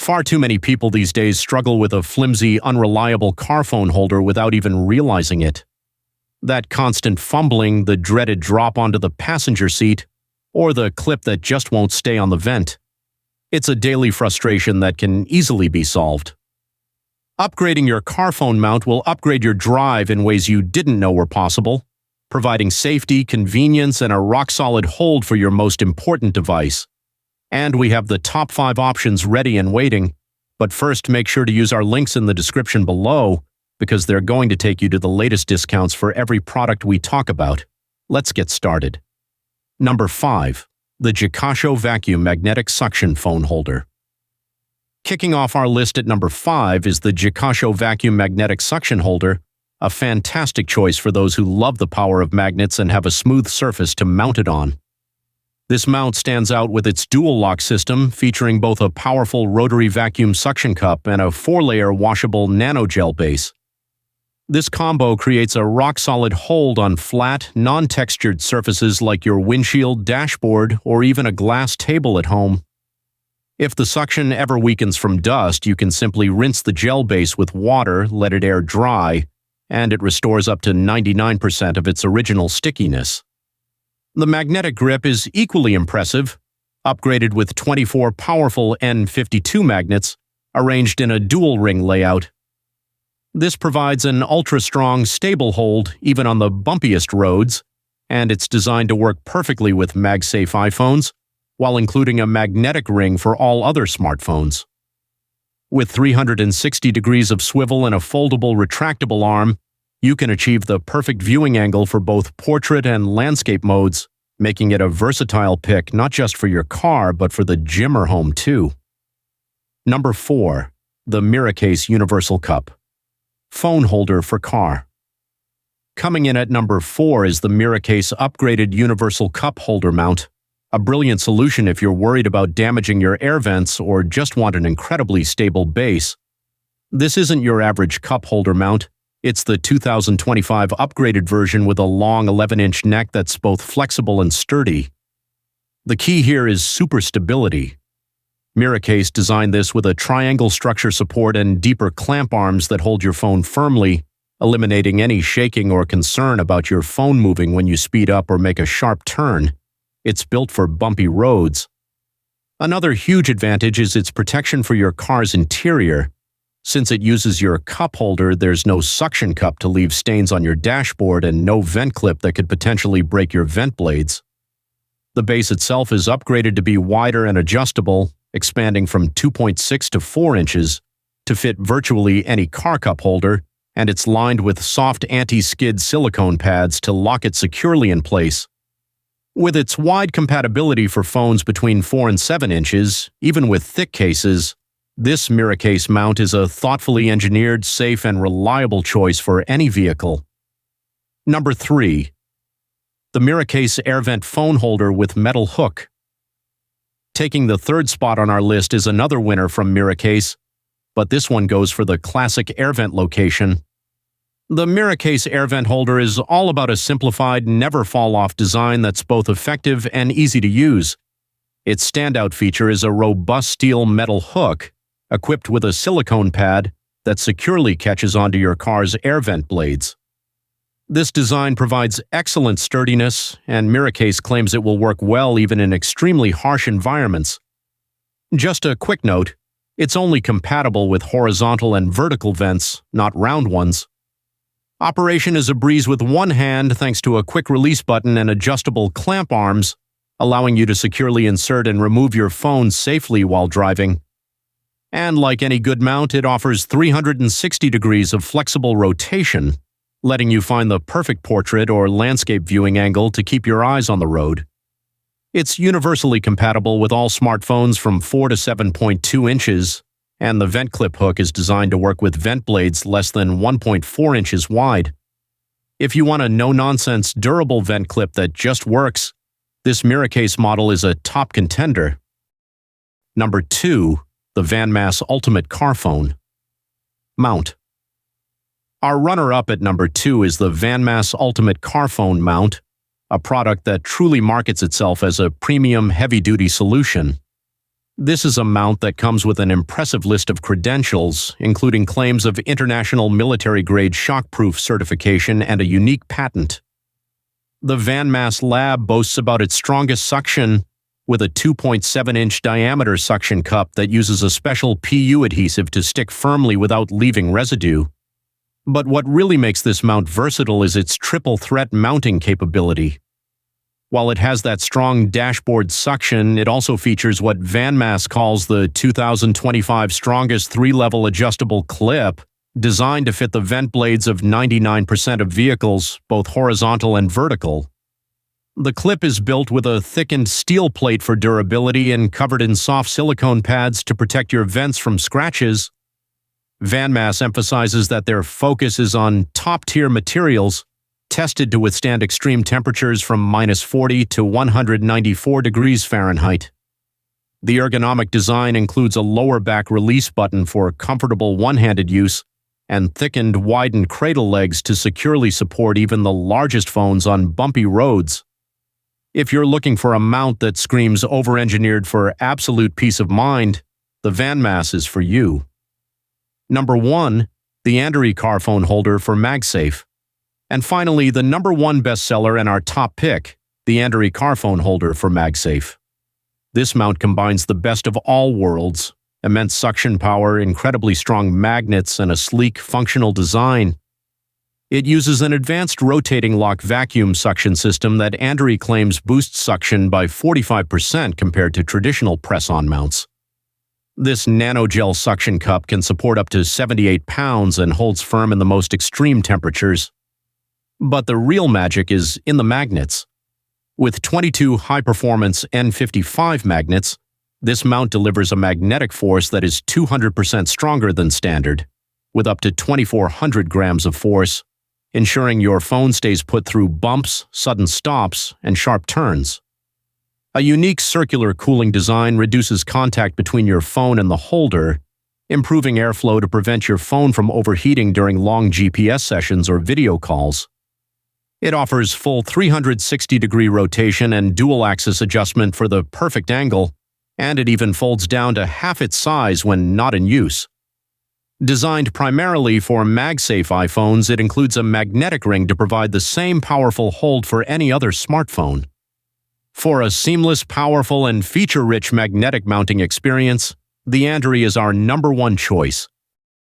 Far too many people these days struggle with a flimsy, unreliable car phone holder without even realizing it. That constant fumbling, the dreaded drop onto the passenger seat, or the clip that just won't stay on the vent. It's a daily frustration that can easily be solved. Upgrading your car phone mount will upgrade your drive in ways you didn't know were possible, providing safety, convenience, and a rock-solid hold for your most important device. And we have the top 5 options ready and waiting, but first make sure to use our links in the description below because they're going to take you to the latest discounts for every product we talk about. Let's get started. Number 5. The Jikasho Vacuum Magnetic Suction Phone Holder. Kicking off our list at number 5 is the Jikasho Vacuum Magnetic Suction Holder, a fantastic choice for those who love the power of magnets and have a smooth surface to mount it on. This mount stands out with its dual lock system featuring both a powerful rotary vacuum suction cup and a 4-layer washable nanogel base. This combo creates a rock-solid hold on flat, non-textured surfaces like your windshield, dashboard, or even a glass table at home. If the suction ever weakens from dust, you can simply rinse the gel base with water, let it air dry, and it restores up to 99% of its original stickiness. The magnetic grip is equally impressive, upgraded with 24 powerful N52 magnets arranged in a dual-ring layout. This provides an ultra-strong, stable hold even on the bumpiest roads, and it's designed to work perfectly with MagSafe iPhones, while including a magnetic ring for all other smartphones. With 360 degrees of swivel and a foldable retractable arm, you can achieve the perfect viewing angle for both portrait and landscape modes, making it a versatile pick not just for your car but for the gym or home too. Number 4. The Miracase Universal Cup Phone Holder for Car. Coming in at number 4 is the Miracase Upgraded Universal Cup Holder Mount, a brilliant solution if you're worried about damaging your air vents or just want an incredibly stable base. This isn't your average cup holder mount. It's the 2025 upgraded version with a long 11-inch neck that's both flexible and sturdy. The key here is super stability. Miracase designed this with a triangle structure support and deeper clamp arms that hold your phone firmly, eliminating any shaking or concern about your phone moving when you speed up or make a sharp turn. It's built for bumpy roads. Another huge advantage is its protection for your car's interior. Since it uses your cup holder, there's no suction cup to leave stains on your dashboard and no vent clip that could potentially break your vent blades. The base itself is upgraded to be wider and adjustable, expanding from 2.6 to 4 inches to fit virtually any car cup holder, and it's lined with soft anti-skid silicone pads to lock it securely in place. With its wide compatibility for phones between 4 and 7 inches, even with thick cases, this Miracase mount is a thoughtfully engineered, safe, and reliable choice for any vehicle. Number 3. The Miracase AirVent Phone Holder with Metal Hook. Taking the 3rd spot on our list is another winner from Miracase, but this one goes for the classic AirVent location. The Miracase AirVent holder is all about a simplified, never-fall-off design that's both effective and easy to use. Its standout feature is a robust steel metal hook, equipped with a silicone pad that securely catches onto your car's air vent blades. This design provides excellent sturdiness, and Miracase claims it will work well even in extremely harsh environments. Just a quick note, it's only compatible with horizontal and vertical vents, not round ones. Operation is a breeze with one hand thanks to a quick release button and adjustable clamp arms, allowing you to securely insert and remove your phone safely while driving. And like any good mount, it offers 360 degrees of flexible rotation, letting you find the perfect portrait or landscape viewing angle to keep your eyes on the road. It's universally compatible with all smartphones from 4 to 7.2 inches, and the vent clip hook is designed to work with vent blades less than 1.4 inches wide. If you want a no-nonsense, durable vent clip that just works, this Miracase model is a top contender. Number 2. The VANMASS Ultimate Car Phone. Mount. Our runner-up at number 2 is the VANMASS Ultimate Car Phone Mount, a product that truly markets itself as a premium heavy-duty solution. This is a mount that comes with an impressive list of credentials, including claims of international military-grade shockproof certification and a unique patent. The VANMASS Lab boasts about its strongest suction, with a 2.7-inch diameter suction cup that uses a special PU adhesive to stick firmly without leaving residue. But what really makes this mount versatile is its triple-threat mounting capability. While it has that strong dashboard suction, it also features what VANMASS calls the 2025 strongest 3-level adjustable clip, designed to fit the vent blades of 99% of vehicles, both horizontal and vertical. The clip is built with a thickened steel plate for durability and covered in soft silicone pads to protect your vents from scratches. VANMASS emphasizes that their focus is on top-tier materials, tested to withstand extreme temperatures from -40 to 194 degrees Fahrenheit. The ergonomic design includes a lower back release button for comfortable one-handed use and thickened, widened cradle legs to securely support even the largest phones on bumpy roads. If you're looking for a mount that screams over-engineered for absolute peace of mind, the VANMASS is for you. Number 1, the ANDERY car phone holder for MagSafe. And finally, the number 1 bestseller and our top pick, the ANDERY car phone holder for MagSafe. This mount combines the best of all worlds: immense suction power, incredibly strong magnets, and a sleek, functional design. It uses an advanced rotating lock vacuum suction system that ANDERY claims boosts suction by 45% compared to traditional press-on mounts. This nanogel suction cup can support up to 78 pounds and holds firm in the most extreme temperatures. But the real magic is in the magnets. With 22 high-performance N55 magnets, this mount delivers a magnetic force that is 200% stronger than standard, with up to 2,400 grams of force, ensuring your phone stays put through bumps, sudden stops, and sharp turns. A unique circular cooling design reduces contact between your phone and the holder, improving airflow to prevent your phone from overheating during long GPS sessions or video calls. It offers full 360-degree rotation and dual-axis adjustment for the perfect angle, and it even folds down to half its size when not in use. Designed primarily for MagSafe iPhones, it includes a magnetic ring to provide the same powerful hold for any other smartphone. For a seamless, powerful, and feature-rich magnetic mounting experience, the ANDERY is our number 1 choice.